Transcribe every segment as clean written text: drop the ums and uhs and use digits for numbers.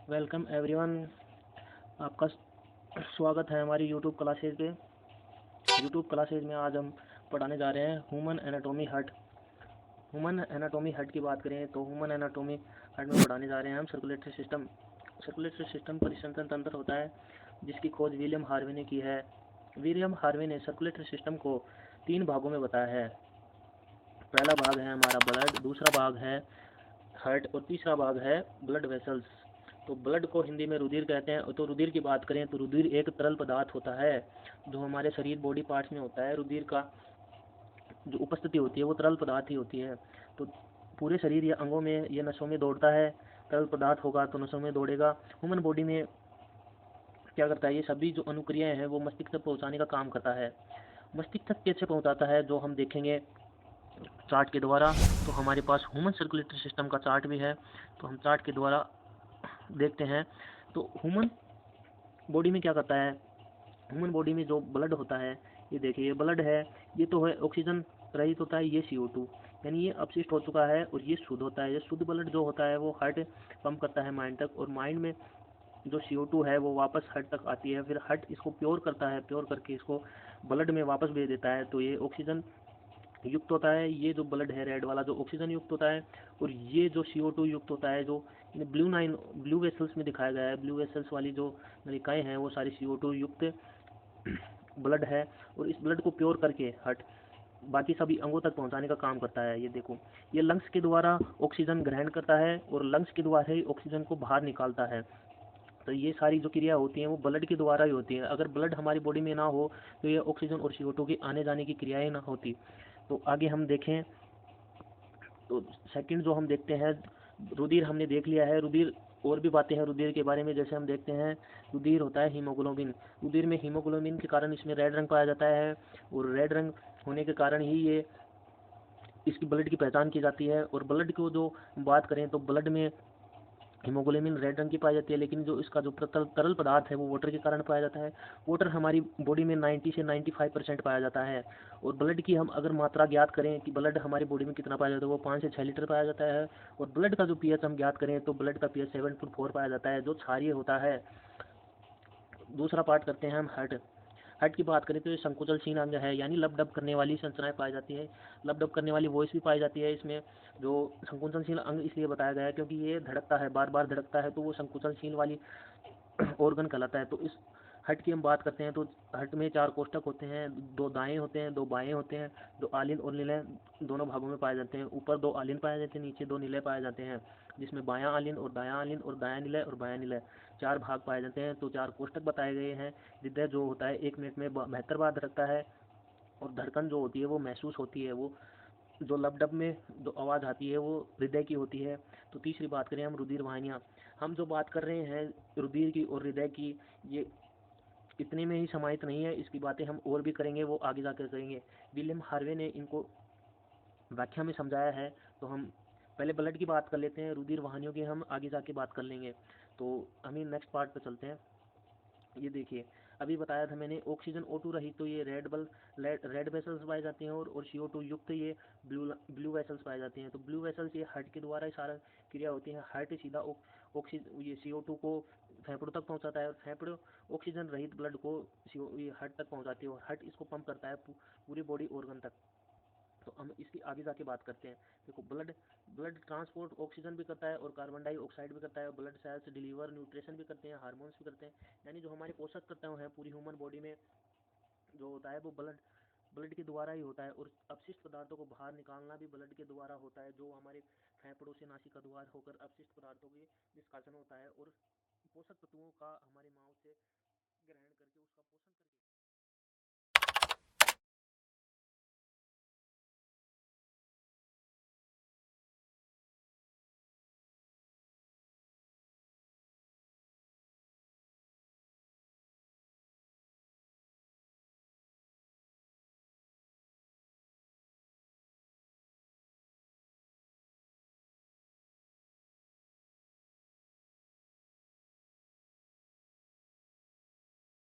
Welcome everyone. आपका स्वागत है हमारी यूट्यूब क्लासेज पे। यूट्यूब क्लासेज में आज हम पढ़ाने जा रहे हैं human anatomy heart. Human anatomy heart की बात करें तो ह्यूमन एनाटॉमी हर्ट में पढ़ाने जा रहे हैं हम सर्कुलेटरी सिस्टम। सर्कुलेटरी सिस्टम परिसंचरण तंत्र होता है जिसकी खोज विलियम हार्वे ने की है। विलियम हार्वे ने सर्कुलेटरी सिस्टम को 3 भागों में बताया है। पहला भाग है हमारा ब्लड, दूसरा भाग है हार्ट और तीसरा भाग है ब्लड वेसल्स। तो ब्लड को हिंदी में रुधिर कहते हैं। तो रुधिर की बात करें तो रुधिर एक तरल पदार्थ होता है जो हमारे शरीर बॉडी पार्ट्स में होता है। रुधिर का जो उपस्थिति होती है वो तरल पदार्थ ही होती है। तो पूरे शरीर या अंगों में या नसों में दौड़ता है। तरल पदार्थ होगा तो नसों में दौड़ेगा। ह्यूमन बॉडी में क्या करता है, ये सभी जो अनुक्रियाएं हैं वो मस्तिष्क तक पहुंचाने का काम करता है। मस्तिष्क तक कैसे पहुंचाता है जो हम देखेंगे चार्ट के द्वारा। तो हमारे पास ह्यूमन सर्कुलेटरी सिस्टम का चार्ट भी है, तो हम चार्ट के द्वारा देखते हैं। तो ह्यूमन बॉडी में क्या करता है, ह्यूमन बॉडी में जो ब्लड होता है, ये देखिए ये ब्लड है, ये तो है ऑक्सीजन रहित होता है, ये CO2 यानी ये अपशिष्ट हो चुका है और ये शुद्ध होता है। ये शुद्ध ब्लड जो होता है वो हार्ट पंप करता है माइंड तक, और माइंड में जो CO2 है वो वापस हार्ट तक आती है। फिर हार्ट इसको प्योर करता है, प्योर करके इसको ब्लड में वापस भेज देता है। तो ये ऑक्सीजन युक्त होता है, ये जो ब्लड है रेड वाला जो ऑक्सीजन युक्त होता है, और ये जो CO2 युक्त होता है जो ब्लू वेसल्स में दिखाया गया है। ब्लू वेसल्स वाली जो नलिकाएं हैं वो सारी CO2 युक्त ब्लड है, और इस ब्लड को प्योर करके हार्ट बाकी सभी अंगों तक पहुंचाने का काम करता है। ये देखो, ये लंग्स के द्वारा ऑक्सीजन ग्रहण करता है और लंग्स के द्वारा ही ऑक्सीजन को बाहर निकालता है। तो ये सारी जो क्रिया होती हैं वो ब्लड के द्वारा ही होती है। अगर ब्लड हमारी बॉडी में ना हो तो ये ऑक्सीजन और CO2 की आने जाने की क्रियाएं ना होती। तो आगे हम देखें तो सेकंड जो हम देखते हैं, रुधिर हमने देख लिया है। रुधिर और भी बातें हैं रुधिर के बारे में, जैसे हम देखते हैं रुधिर होता है हीमोग्लोबिन। रुधिर में हीमोग्लोबिन के कारण इसमें रेड रंग पाया जाता है, और रेड रंग होने के कारण ही ये इसकी ब्लड की पहचान की जाती है। और ब्लड को जो बात करें तो ब्लड में हीमोग्लोबिन रेड रंग की पाई जाती है, लेकिन जो इसका जो तरल पदार्थ है वो वाटर के कारण पाया जाता है। वाटर हमारी बॉडी में 90 से 95% पाया जाता है। और ब्लड की हम अगर मात्रा ज्ञात करें कि ब्लड हमारी बॉडी में कितना पाया जाता है, वो 5 से 6 लीटर पाया जाता है। और ब्लड का जो pH हम ज्ञात करें तो ब्लड का pH 7.4 पाया जाता है जो क्षारीय होता है। दूसरा पार्ट करते हैं हम हार्ट। हार्ट की बात करें तो ये संकुचनशील अंग है, यानी लब डब करने वाली संरचनाएं पाई जाती है। लब डब करने वाली वॉइस भी पाई जाती है इसमें। जो संकुचनशील अंग इसलिए बताया गया है क्योंकि ये धड़कता है, बार बार धड़कता है, तो वो संकुचनशील वाली ऑर्गन कहलाता है। तो इस हट की हम बात करते हैं तो हट में 4 कोष्ठक होते हैं, 2 दाएं होते हैं, 2 बाएं होते हैं, 2 आलिन और नीले दोनों भागों में पाए जाते हैं। ऊपर 2 आलिन पाए जाते हैं, नीचे 2 नीले पाए जाते हैं, जिसमें बायां आलिन और दायां आलिन और दायां नीले और बायां नीले 4 भाग पाए जाते हैं। तो 4 कोष्ठक बताए गए हैं। हृदय जो होता है 1 मिनट में 72 बार धड़कता है, और धड़कन जो होती है वो महसूस होती है। वो जो लबडब में जो आवाज़ आती है वो हृदय की होती है। तो तीसरी बात करें हम रुधिर वाहिनियाँ। हम जो बात कर रहे हैं रुधिर की और हृदय की, ये इतने में ही समाहित नहीं है, इसकी बातें हम और भी करेंगे, वो आगे जाकर करेंगे। विलियम हार्वे ने इनको व्याख्या में समझाया है। तो हम पहले ब्लड की बात कर लेते हैं, रुधिर वाहिनियों की हम आगे जाके बात कर लेंगे। तो हम नेक्स्ट पार्ट पे चलते हैं। ये देखिए, अभी बताया था मैंने ऑक्सीजन O2 रही तो ये रेड वेसल्स पाए जाते हैं, और CO2 युक्त ये ब्लू वेसल्स पाए जाते हैं। तो ब्लू वेसल्स ये हार्ट के द्वारा ही सारा क्रिया होती है। हार्ट सीधा ऑक्सीजन ये CO2 को फेफड़ों तक पहुंचाता है, और फेफड़े ऑक्सीजन रहित ब्लड को ये हार्ट तक पहुंचाती है, और हार्ट इसको पंप करता है पूरी बॉडी ऑर्गन तक। तो हम इसकी आगे जाके बात करते हैं। देखो, ब्लड ब्लड ट्रांसपोर्ट ऑक्सीजन भी करता है और कार्बन डाइऑक्साइड भी करता है। ब्लड सेल्स डिलीवर न्यूट्रिशन भी करते हैं, हार्मोन्स भी करते हैं। यानी जो हमारे पोषक तत्व हैं पूरी ह्यूमन बॉडी में जो होता है वो ब्लड के द्वारा ही होता है। और अपशिष्ट पदार्थों को बाहर निकालना भी ब्लड के द्वारा होता है, जो हमारे फेफड़ों से नासिका द्वार होकर अपशिष्ट पदार्थों की निष्कासन होता है, और पोषक तत्वों का हमारे मांस से ग्रहण करके उसका पोषण करके।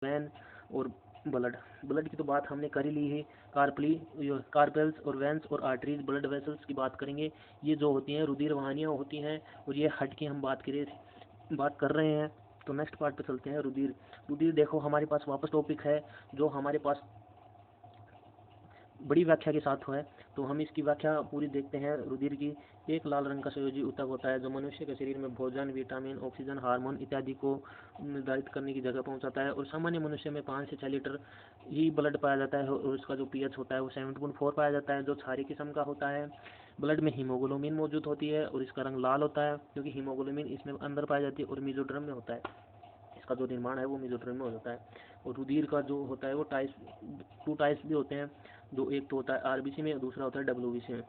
वैन और ब्लड ब्लड की तो बात हमने कर ही ली है। कार्पेल्स और वेंस और आर्टरीज ब्लड वेसल्स की बात करेंगे। ये जो होती हैं रुधिर वाहिनियाँ होती हैं, और ये हार्ट की हम बात करें बात कर रहे हैं तो नेक्स्ट पार्ट पे चलते हैं। रुधिर। रुधिर देखो हमारे पास वापस टॉपिक है जो हमारे पास बड़ी व्याख्या के साथ है, तो हम इसकी व्याख्या पूरी देखते हैं। रुधिर की एक लाल रंग का संयोजी ऊतक होता है जो मनुष्य के शरीर में भोजन, विटामिन, ऑक्सीजन, हार्मोन इत्यादि को निर्धारित करने की जगह पहुंचाता है। और सामान्य मनुष्य में 5 से 6 लीटर ही ब्लड पाया जाता है और उसका जो पीएच होता है वो 7.4 पाया जाता है, जो क्षारीय किस्म का होता है। ब्लड में हीमोग्लोबिन मौजूद होती है और इसका रंग लाल होता है क्योंकि हीमोग्लोबिन इसमें अंदर पाई जाती है और मेसोड्रम में होता है। इसका जो निर्माण है वो मेसोड्रम में हो जाता है। और रुधिर का जो होता है वो टू टाइप्स भी होते हैं, जो एक तो होता है आरबीसी में, दूसरा होता है डब्ल्यूबीसी में।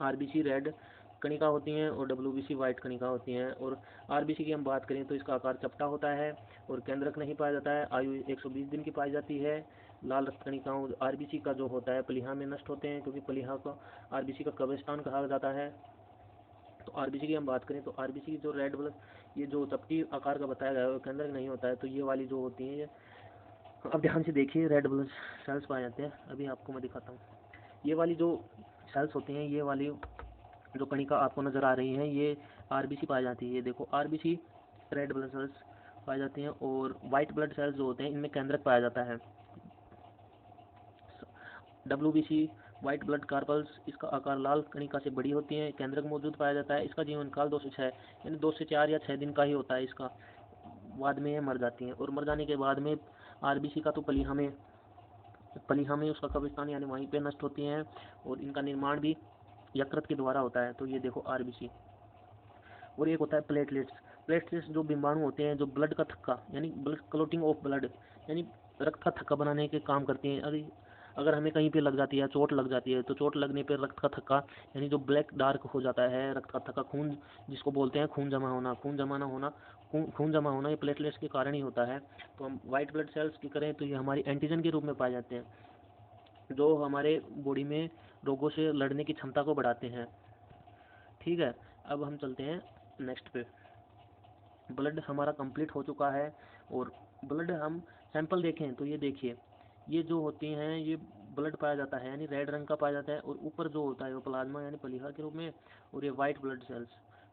आरबीसी रेड कणिका होती हैं और डब्ल्यूबीसी वाइट कणिका होती हैं। और आरबीसी की हम बात करें तो इसका आकार चपटा होता है और केंद्रक नहीं पाया जाता है। आयु 120 दिन की पाई जाती है। लाल रक्त कणिकाओं आरबीसी का जो होता है प्लीहा में नष्ट होते हैं क्योंकि प्लीहा को आरबीसी का कब्रिस्तान कहा जाता है। तो आरबीसी की हम बात करें तो आरबीसी की जो रेड ब्लड, ये जो चपटी आकार का बताया गया है केंद्रक नहीं होता है, तो ये वाली जो होती है, अब ध्यान से देखिए, रेड ब्लड सेल्स पाए जाते हैं। अभी आपको मैं दिखाता हूँ। ये वाली जो सेल्स होती हैं, ये वाली जो कणिका आपको नज़र आ रही हैं, ये आरबीसी पाई जाती है। ये देखो आरबीसी रेड ब्लड सेल्स पाई जाती हैं। और वाइट ब्लड सेल्स जो होते हैं इनमें केंद्रक पाया जाता है। डब्ल्यूबीसी वाइट ब्लड कार्पल्स, इसका आकार लाल कणिका से बड़ी होती है, केंद्रक मौजूद पाया जाता है। इसका जीवन काल 2 से 6 यानी 2 से 4 या 6 दिन का ही होता है इसका, बाद में ये मर जाती हैं। और मर जाने के बाद में आरबीसी का तो पलिहा में उसका कब्रिस्तान यानी वहीं पे नष्ट होती हैं और इनका निर्माण भी यकृत के द्वारा होता है। तो ये देखो आरबीसी। और एक होता है प्लेटलेट्स। प्लेटलेट्स जो बिंबाणु होते हैं जो ब्लड का थक्का यानी ब्लड क्लोटिंग ऑफ ब्लड यानी रक्त का थक्का बनाने के काम करते हैं। अगर हमें कहीं पे लग जाती है, चोट लग जाती है, तो चोट लगने पर रक्त का थक्का यानी जो ब्लैक डार्क हो जाता है रक्त का थक्का, खून जिसको बोलते हैं खून जमा होना, खून जमा होना ये प्लेटलेट्स के कारण ही होता है। तो हम वाइट ब्लड सेल्स की करें तो ये हमारी एंटीजन के रूप में पाए जाते हैं जो हमारे बॉडी में रोगों से लड़ने की क्षमता को बढ़ाते हैं। ठीक है, अब हम चलते हैं नेक्स्ट पे। ब्लड हमारा कंप्लीट हो चुका है और ब्लड हम सैंपल देखें तो ये देखिए, ये जो होती हैं ये ब्लड पाया जाता है यानी रेड रंग का पाया जाता है और ऊपर जो होता है वो प्लाज्मा यानी प्लीहा के रूप में, और ये वाइट ब्लड सेल्स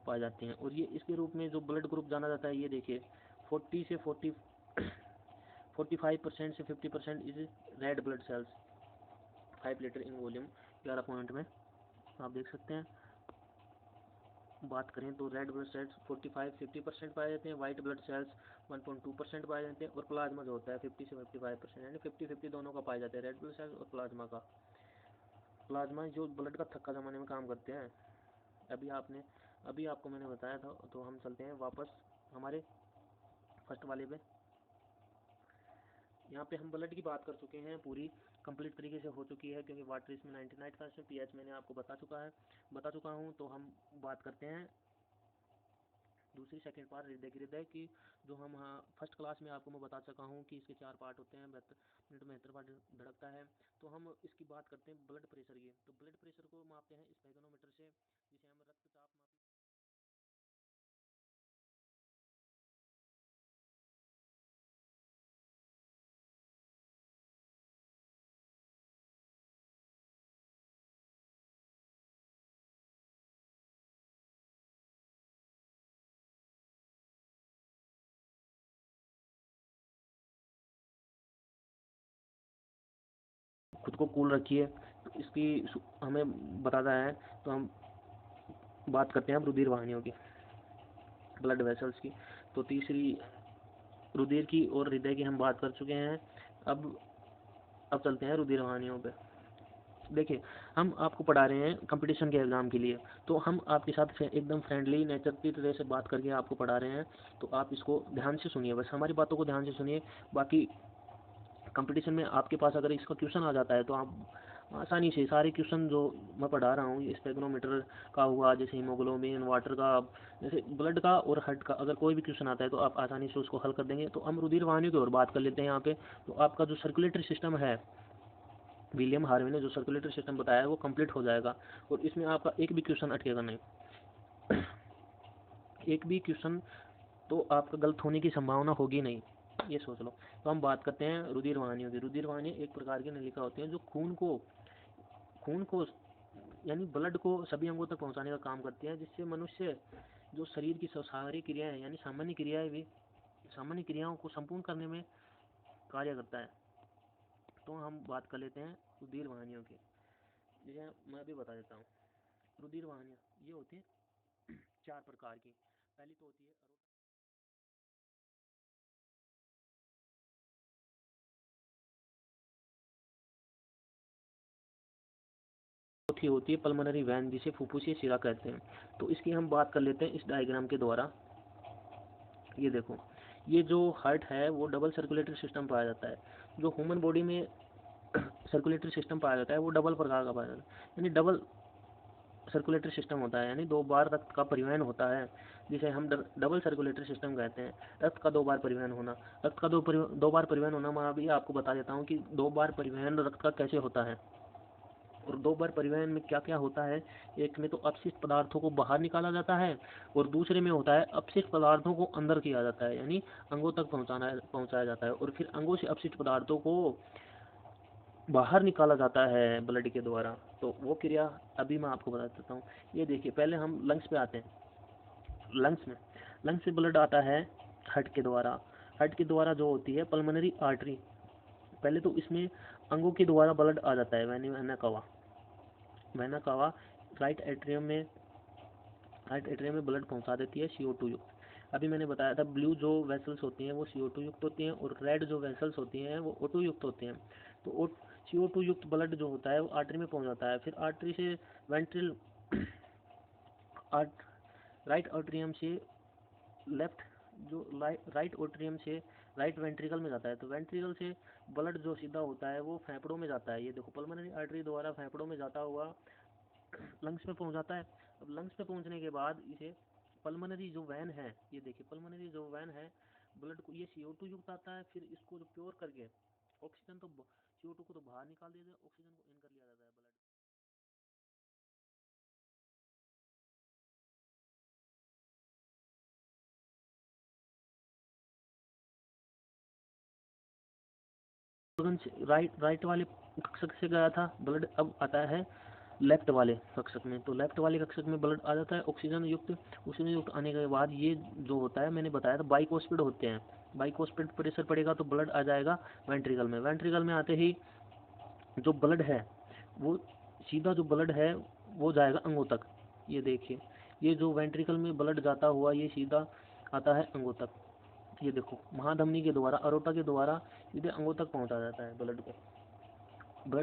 पाए जाते हैं। और ये इसके रूप में जो ब्लड ग्रुप जाना जाता है, ये देखिए 40 से 45% से 50% is red blood cells, 5 litre in volume, 11 point में आप देख सकते हैं। बात करें तो रेड ब्लड सेल्स 45-50% पाए जाते हैं, वाइट ब्लड सेल्स 1.2% पाए जाते हैं और प्लाज्मा जो होता है 50 से 55% यानी 50-50 दोनों का पाए जाते हैं, रेड ब्लड सेल्स और प्लाज्मा का। प्लाज्मा जो ब्लड का थक्का जमाने में काम करते हैं। अभी आपको मैंने बताया था। तो हम चलते हैं वापस हमारे फर्स्ट वाले पे। यहाँ पे हम ब्लड की बात कर चुके हैं, पूरी कंप्लीट तरीके से हो चुकी है क्योंकि वाटर इसमें 99% पीएच मैंने आपको बता चुका हूँ। तो हम बात करते हैं दूसरी सेकंड पार्ट हृदय की, जो हम फर्स्ट क्लास में आपको मैं बता चुका हूँ कि इसके 4 पार्ट होते हैं। 72 मिनट में 73 बार धड़कता है। तो हम इसकी बात करते हैं ब्लड प्रेशर की। तो ब्लड प्रेशर को मापते हैं स्पेगनोमीटर से, जिसे हम रक्तचाप खुद को कूल रखिए, तो इसकी हमें बताता है। तो हम बात करते हैं अब रुधिर वाहिनियों की, ब्लड वेसल्स की। तो तीसरी रुधिर की और हृदय की हम बात कर चुके हैं। अब चलते हैं रुधिर वाहिनियों पे। देखिए, हम आपको पढ़ा रहे हैं कंपटीशन के एग्ज़ाम के लिए, तो हम आपके साथ एकदम फ्रेंडली नेचर की तरह से बात करके आपको पढ़ा रहे हैं। तो आप इसको ध्यान से सुनिए, बस हमारी बातों को ध्यान से सुनिए। बाकी कंपटीशन में आपके पास अगर इसका क्वेश्चन आ जाता है तो आप आसानी से सारे क्वेश्चन जो मैं पढ़ा रहा हूँ, स्पेक्ट्रोमीटर का हुआ, जैसे हीमोग्लोबिन, वाटर का, जैसे ब्लड का और हार्ट का, अगर कोई भी क्वेश्चन आता है तो आप आसानी से उसको हल कर देंगे। तो हम रुधिर वाहिनियों की और बात कर लेते हैं यहाँ पे। तो आपका जो सर्कुलेटरी सिस्टम है, विलियम हार्वे ने जो सर्कुलेटरी सिस्टम बताया है वो कंप्लीट हो जाएगा और इसमें आपका एक भी क्वेश्चन अटकेगा नहीं। एक भी क्वेश्चन तो आपका गलत होने की संभावना होगी नहीं, ये सोच लो। तो हम बात करते हैं रुधिर वाहिनियों की। रुधिर वाहिनी एक प्रकार की नलिका होती है जो खून को यानी ब्लड को सभी अंगों तक पहुंचाने का काम करती है, जिससे मनुष्य जो शरीर की सारी क्रियाएं यानी सामान्य क्रियाएं भी सामान्य क्रियाओं को संपूर्ण करने में कार्य करता है। तो हम बात कर लेते हैं रुधिर वाहिनियों की, जैसे मैं भी बता देता हूँ। रुधिर वाहिनियाँ ये होती हैं 4 प्रकार की। पहली तो होती है पल्मोनरी वैन, जिसे फुफ्फुसीय शिरा कहते हैं। तो इसकी हम बात कर लेते हैं इस डायग्राम के द्वारा। ये देखो, ये जो हार्ट है वो डबल सर्कुलेटरी सिस्टम पाया जाता है। जो ह्यूमन बॉडी में सर्कुलेटरी सिस्टम पाया जाता है वो डबल प्रकार का पाया जाता है, यानी डबल सर्कुलेटरी सिस्टम होता है, यानी 2 बार रक्त का परिवहन होता है, जिसे हम डबल सर्कुलेटरी सिस्टम कहते हैं। रक्त का 2 बार परिवहन होना, रक्त का 2 बार परिवहन होना, मैं अभी आपको बता देता हूँ कि 2 बार परिवहन रक्त का कैसे होता है और 2 बार परिवहन में क्या क्या होता है। एक में तो अपशिष्ट पदार्थों को बाहर निकाला जाता है और दूसरे में होता है अपशिष्ट पदार्थों को अंदर किया जाता है, यानी अंगों तक पहुंचाया जाता है और फिर अंगों से अपशिष्ट पदार्थों को बाहर निकाला जाता है ब्लड के द्वारा। तो वो क्रिया अभी मैं आपको बता देता हूँ। ये देखिए, पहले हम लंग्स पे आते हैं। लंग्स से ब्लड आता है हार्ट के द्वारा। हार्ट के द्वारा जो होती है पल्मोनरी आर्टरी। पहले तो इसमें अंगों के द्वारा ब्लड आ जाता है, वेना कावा राइट एट्रियम में ब्लड पहुंचा देती है CO2 युक्त। अभी मैंने बताया था ब्लू जो वेसल्स होती हैं वो CO2 युक्त होती हैं और रेड जो वेसल्स होती हैं वो O2 युक्त होती हैं। तो CO2 युक्त ब्लड जो होता है वो आर्टरी में पहुंच जाता है, फिर आर्टरी से वेंट्रिल राइट आर्टरियम से लेफ्ट जो राइट ओट्रियम से राइट वेंट्रिकल में जाता है। तो वेंट्रिकल से ब्लड जो सीधा होता है वो फेफड़ों में जाता है। ये देखो, पल्मोनरी आर्टरी द्वारा फेफड़ों में जाता हुआ लंग्स में पहुंच जाता है। अब लंग्स में पहुंचने के बाद इसे पल्मोनरी जो वैन है, ये देखिए पल्मोनरी जो वैन है, ब्लड को ये CO2 युक्त आता है, फिर इसको जो प्योर करके ऑक्सीजन तो CO2 को तो बाहर निकाल दिया जाता है, ऑक्सीजन को इन कर लिया जाता है ब्लड। राइट वाले कक्षक से गया था ब्लड, अब आता है लेफ्ट वाले कक्षक में। तो लेफ्ट वाले कक्षक में ब्लड आ जाता है ऑक्सीजन युक्त आने के बाद ये जो होता है मैंने बताया था बाइकोस्पिड होते हैं। बाइकोस्पिड प्रेशर पड़ेगा तो ब्लड आ जाएगा वेंट्रिकल में। वेंट्रिकल में आते ही जो ब्लड है वो सीधा जो ब्लड है वो जाएगा अंगों तक। ये देखिए, ये जो वेंट्रिकल में ब्लड जाता हुआ ये सीधा आता है अंगों तक। ये देखो, महाधमनी के द्वारा अरोटा के द्वारा सीधे अंगों तक पहुंचा जाता है ब्लड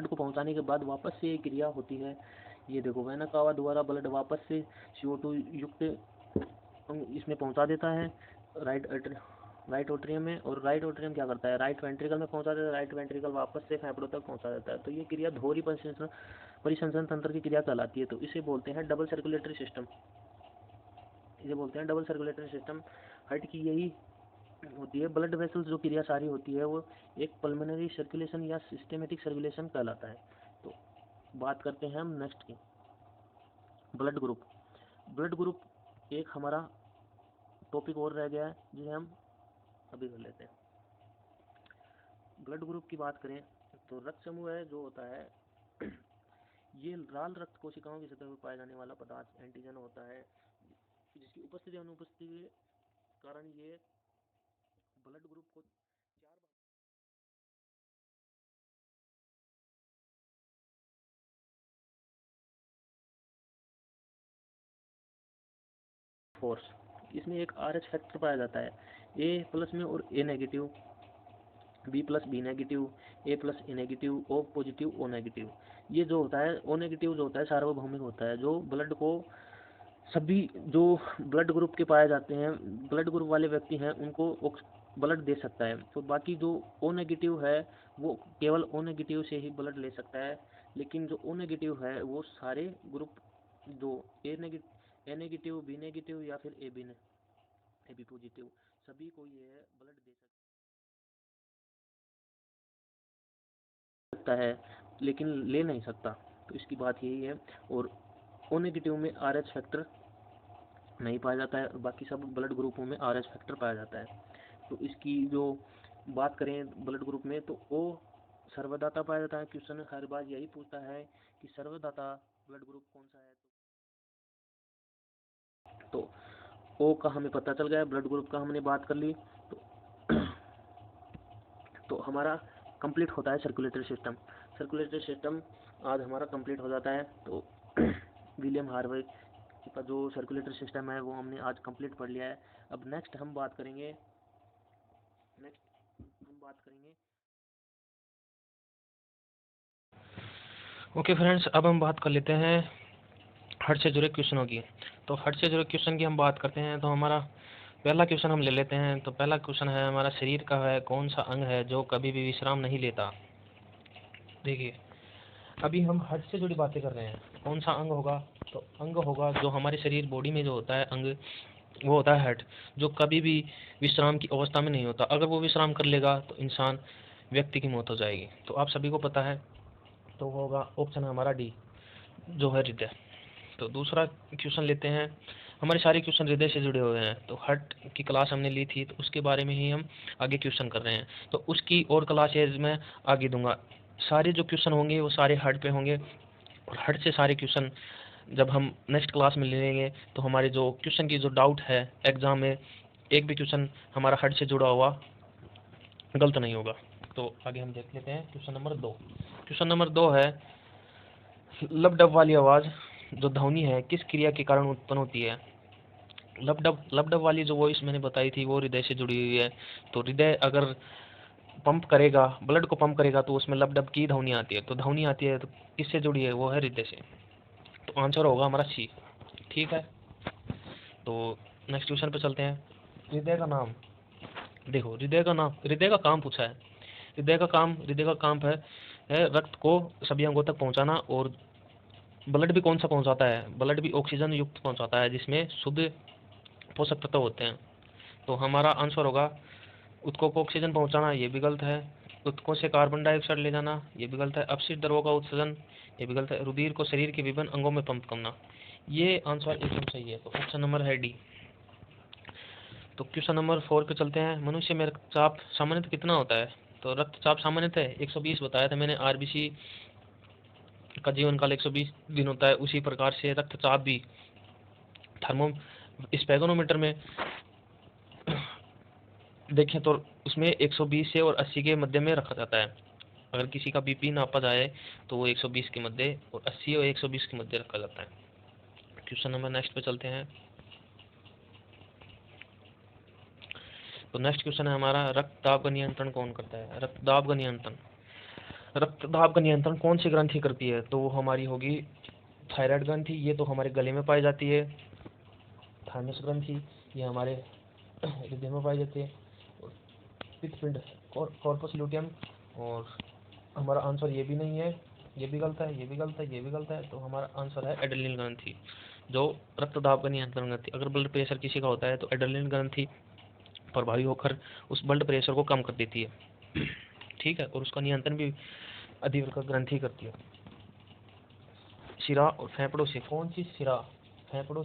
को पहुंचाने के बाद वापस से एक क्रिया होती है। ये देखो, वेना कावा द्वारा ब्लड वापस से CO2 युक्त इसमें पहुंचा देता है राइट ओट्रियम में, और राइट ओट्रियम क्या करता है, राइट वेंट्रिकल में पहुंचा देता है, राइट वेंट्रिकल वापस से फेफड़ों तक पहुंचा देता है। तो ये क्रिया धोरी परिसंचरण तंत्र की क्रिया कहलाती है। तो इसे बोलते हैं डबल सर्कुलेटरी सिस्टम। हार्ट की यही होती है। ब्लड वेसल्स जो क्रिया सारी होती है वो एक पल्मोनरी सर्कुलेशन या सिस्टेमेटिक सर्कुलेशन कहलाता है। तो बात करते हैं हम नेक्स्ट की, ब्लड ग्रुप एक हमारा टॉपिक और रह गया है जिसे हम अभी कर लेते हैं। ब्लड ग्रुप की बात करें तो रक्त समूह है जो होता है ये लाल रक्त कोशिकाओं की सतह पर पाया जाने वाला पदार्थ एंटीजन होता है, जिसकी उपस्थिति अनुपस्थिति के कारण ये ब्लड ग्रुप को 4 फोर्स, इसमें एक RH फैक्टर पाया जाता है A+ में और A negative, B+B negative, A+A negative, O positive, O negative. ये जो होता है O नेगेटिव जो होता है सार्वभौमिक होता है, जो ब्लड को सभी जो ब्लड ग्रुप के पाए जाते हैं, ब्लड ग्रुप वाले व्यक्ति हैं उनको ब्लड दे सकता है। तो बाकी जो O नेगेटिव है वो केवल O नेगेटिव से ही ब्लड ले सकता है, लेकिन जो O नेगेटिव है वो सारे ग्रुप जो A नेगेटिव, B नेगेटिव या फिर AB पॉजिटिव सभी को ये ब्लड दे सकता है, लेकिन ले नहीं सकता। तो इसकी बात यही है। और O नेगेटिव में RH फैक्टर नहीं पाया जाता है और बाकी सब ब्लड ग्रुपों में RH फैक्टर पाया जाता है। तो इसकी जो बात करें ब्लड ग्रुप में तो O सर्वदाता पाया जाता है। क्वेश्चन हर बार यही पूछता है कि सर्वदाता ब्लड ग्रुप कौन सा है। तो ओ का हमें पता चल गया, ब्लड ग्रुप का हमने बात कर ली। तो हमारा कंप्लीट होता है सर्कुलेटरी सिस्टम। सर्कुलेटरी सिस्टम आज हमारा कंप्लीट हो जाता है। तो विलियम हार्वे का जो सर्कुलेटरी सिस्टम है वो हमने आज कंप्लीट पढ़ लिया है। अब नेक्स्ट हम बात करेंगे ओके फ्रेंड्स, अब हम बात कर लेते हैं हार्ट से जुड़े क्वेश्चनों की। तो हार्ट से जुड़े क्वेश्चन की हम बात करते हैं तो हमारा पहला क्वेश्चन हम ले लेते हैं। तो पहला क्वेश्चन है हमारा, शरीर का है कौन सा अंग है जो कभी भी विश्राम नहीं लेता। देखिए, अभी हम हार्ट से जुड़ी बातें कर रहे हैं, कौन सा अंग होगा? तो अंग होगा जो हमारे शरीर बॉडी में जो होता है अंग, वो होता है हार्ट, जो कभी भी विश्राम की अवस्था में नहीं होता। अगर वो विश्राम कर लेगा तो इंसान व्यक्ति की मौत हो जाएगी। तो आप सभी को पता है, तो वो होगा ऑप्शन हमारा डी, जो है हृदय। तो दूसरा क्वेश्चन लेते हैं, हमारे सारे क्वेश्चन हृदय से जुड़े हुए हैं। तो हार्ट की क्लास हमने ली थी, तो उसके बारे में ही हम आगे क्वेश्चन कर रहे हैं। तो उसकी और क्लासेज मैं आगे दूंगा। सारे जो क्वेश्चन होंगे वो सारे हार्ट पे होंगे, और हार्ट से सारे क्वेश्चन जब हम नेक्स्ट क्लास में ले लेंगे तो हमारे जो क्वेश्चन की जो डाउट है एग्जाम में, एक भी क्वेश्चन हमारा हार्ट से जुड़ा हुआ गलत नहीं होगा। तो आगे हम देख लेते हैं क्वेश्चन नंबर 2। क्वेश्चन नंबर 2 है, लब डब वाली आवाज़ जो ध्वनि है किस क्रिया के कारण उत्पन्न होती है? लब डब वाली जो वॉइस मैंने बताई थी वो हृदय से जुड़ी हुई है। तो हृदय अगर पंप करेगा, ब्लड को पंप करेगा, तो उसमें लब डब की ध्वनि आती है। तो ध्वनि आती है तो किससे जुड़ी है? वो है हृदय से। तो आंसर होगा हमारा सी। ठीक है, तो नेक्स्ट क्वेश्चन पे चलते हैं। हृदय का नाम देखो, हृदय का काम पूछा है। हृदय का काम है रक्त को सभी अंगों तक पहुंचाना, और ब्लड भी कौन सा पहुंचाता है? ब्लड भी ऑक्सीजन युक्त पहुंचाता है जिसमें शुद्ध पोषक तत्व होते हैं। तो हमारा आंसर होगा ऊतकों को ऑक्सीजन पहुंचाना, ये भी गलत है। ऊतकों से कार्बन डाइऑक्साइड ले जाना, ये भी गलत है। अपशिष्ट द्रवों का उत्सर्जन, ये भी गलत है। रुधिर को शरीर के विभिन्न अंगों में पंप करना, ये आंसर एकदम सही है। तो ऑप्शन नंबर है डी। तो क्वेश्चन नंबर 4 पे चलते हैं। मनुष्य में रक्तचाप सामान्यतः कितना होता है? तो रक्तचाप सामान्यतः 120 बताया था मैंने। आरबीसी का जीवन काल 120 दिन होता है। उसी प्रकार से रक्तचाप भी थर्मो स्पेगोनोमीटर में देखें तो उसमें 120 से और 80 के मध्य में रखा जाता है। अगर किसी का बीपी नापा जाए तो वो 120 के मध्य, और 80 और 120 के मध्य रखा जाता है। क्वेश्चन नंबर नेक्स्ट पे चलते हैं। तो नेक्स्ट क्वेश्चन है हमारा, रक्तदाब का नियंत्रण कौन करता है? रक्तदाब का नियंत्रण कौन सी ग्रंथि करती है? तो वो हमारी होगी थायराइड ग्रंथि। ये तो हमारे गले में पाई जाती है। थाइमस ग्रंथि ये हमारे हृदय में पाई जाती है। पित्तपिंड कॉर्पस लुटियम, और हमारा आंसर ये भी नहीं है, ये भी गलत है, ये भी गलत है, ये भी गलत है। तो हमारा आंसर है एड्रेनलिन ग्रंथि, जो रक्तदाब का नियंत्रण करती है। अगर ब्लड प्रेशर किसी का होता है तो एड्रेनलिन ग्रंथि प्रभावी होकर उस ब्लड प्रेशर को कम कर देती है। ठीक है, और उसका नियंत्रण भी अधिवृक्क ग्रंथि करती है। शिरा और फेफड़ों से कौन सी शिरा फेफड़ों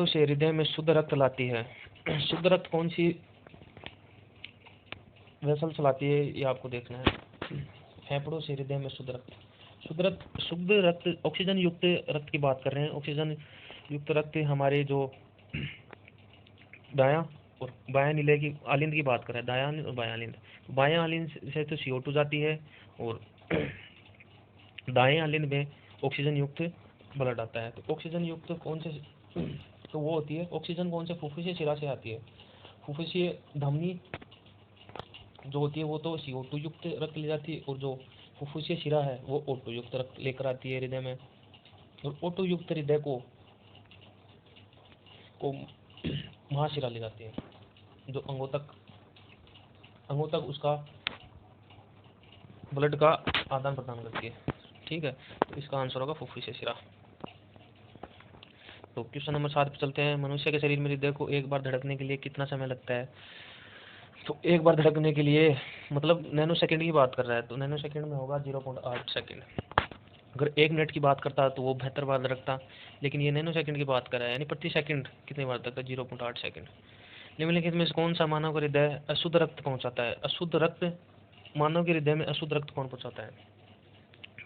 से हृदय में शुद्ध रक्त लाती है? शुद्ध रक्त कौन सी वेसल चलाती है, ये आपको देखना है। फेफड़ों से हृदय में शुद्ध रक्त ऑक्सीजन युक्त रक्त की बात कर रहे हैं। ऑक्सीजन युक्त रक्त हमारे जो दायां और बायां नीले की आलिंद की बात कर रहे हैं, दायां आलिंद और बायां आलिंद। बायां आलिंद से तो CO2 जाती है, और दाएं आलिंद में ऑक्सीजन युक्त ब्लड आता है। तो ऑक्सीजन युक्त कौन से तो वो होती है ऑक्सीजन कौन से फुफ्फुसीय शिरा से आती है? फुफ्फुसीय धमनी जो होती है वो तो CO2 युक्त रक्त ले जाती है, और जो फुफ्फुसीय शिरा है वो O2 युक्त रक्त लेकर आती है हृदय में। और O2 युक्त हृदय को महाशिरा ले जाती है, जो अंगों तक उसका ब्लड का आदान प्रदान करती है। ठीक है, तो इसका आंसर होगा फुफ्फुसीय शिरा। तो क्वेश्चन नंबर 7 पे चलते हैं। मनुष्य के शरीर में हृदय को एक बार धड़कने के लिए कितना समय लगता है? तो एक बार धड़कने के लिए मतलब नैनो सेकंड की बात कर रहा है, तो नैनो सेकंड में होगा 0.8 सेकंड। अगर 1 मिनट की बात करता तो वो 72 बार धड़कता, लेकिन ये नैनो सेकंड की बात कर रहा है, यानी प्रति सेकंड कितनी बार धड़कता? 0.8 सेकंड। निम्नलिखित में से कौन सा मानव का हृदय अशुद्ध रक्त पहुंचाता है? अशुद्ध रक्त मानव के हृदय में अशुद्ध रक्त कौन पहुंचाता है?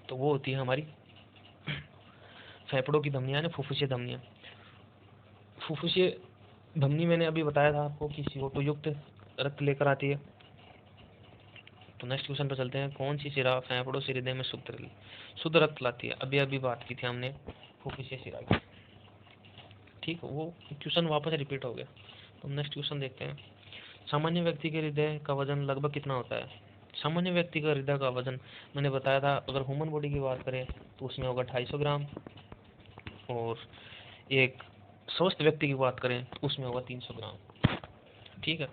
तो वो होती है हमारी फेफड़ों की धमनियां, फुफ्फुसीय धमनियां। फुफ्फुसीय धमनी मैंने अभी बताया था आपको कि CO2 युक्त रक्त लेकर आती है। तो नेक्स्ट क्वेश्चन पर चलते हैं। कौन सी शिरा फेफड़ों से हृदय में शुद्ध रक्त लाती है? अभी अभी बात की थी हमने फुफ्फुसीय शिरा की। ठीक, वो क्वेश्चन वापस रिपीट हो गया। तो नेक्स्ट क्वेश्चन देखते हैं। सामान्य व्यक्ति के हृदय का वजन लगभग कितना होता है? सामान्य व्यक्ति का हृदय का वजन मैंने बताया था, अगर ह्यूमन बॉडी की बात करें तो उसमें होगा 250 ग्राम, और एक स्वस्थ व्यक्ति की बात करें तो उसमें होगा 300 ग्राम। ठीक है,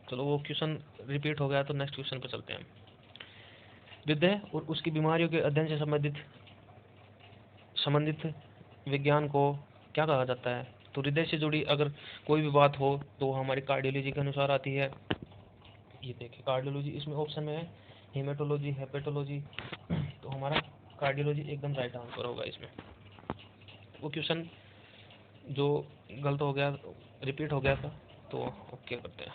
चलो वो क्वेश्चन रिपीट हो गया। तो नेक्स्ट क्वेश्चन पर चलते हैं। हृदय और उसकी बीमारियों के अध्ययन से संबंधित विज्ञान को क्या कहा जाता है? तो हृदय से जुड़ी अगर कोई भी बात हो तो हमारी कार्डियोलॉजी के अनुसार आती है। ये देखिए कार्डियोलॉजी, इसमें ऑप्शन में है हेमेटोलॉजी, हेपेटोलॉजी, तो हमारा कार्डियोलॉजी एकदम राइट आंसर होगा इसमें। वो क्वेश्चन जो गलत हो गया, रिपीट हो गया था, तो ओके करते हैं।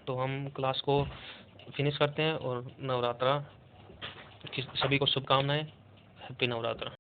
तो हम क्लास को फिनिश करते हैं, और नवरात्रा की सभी को शुभकामनाएं। हैप्पी नवरात्रा।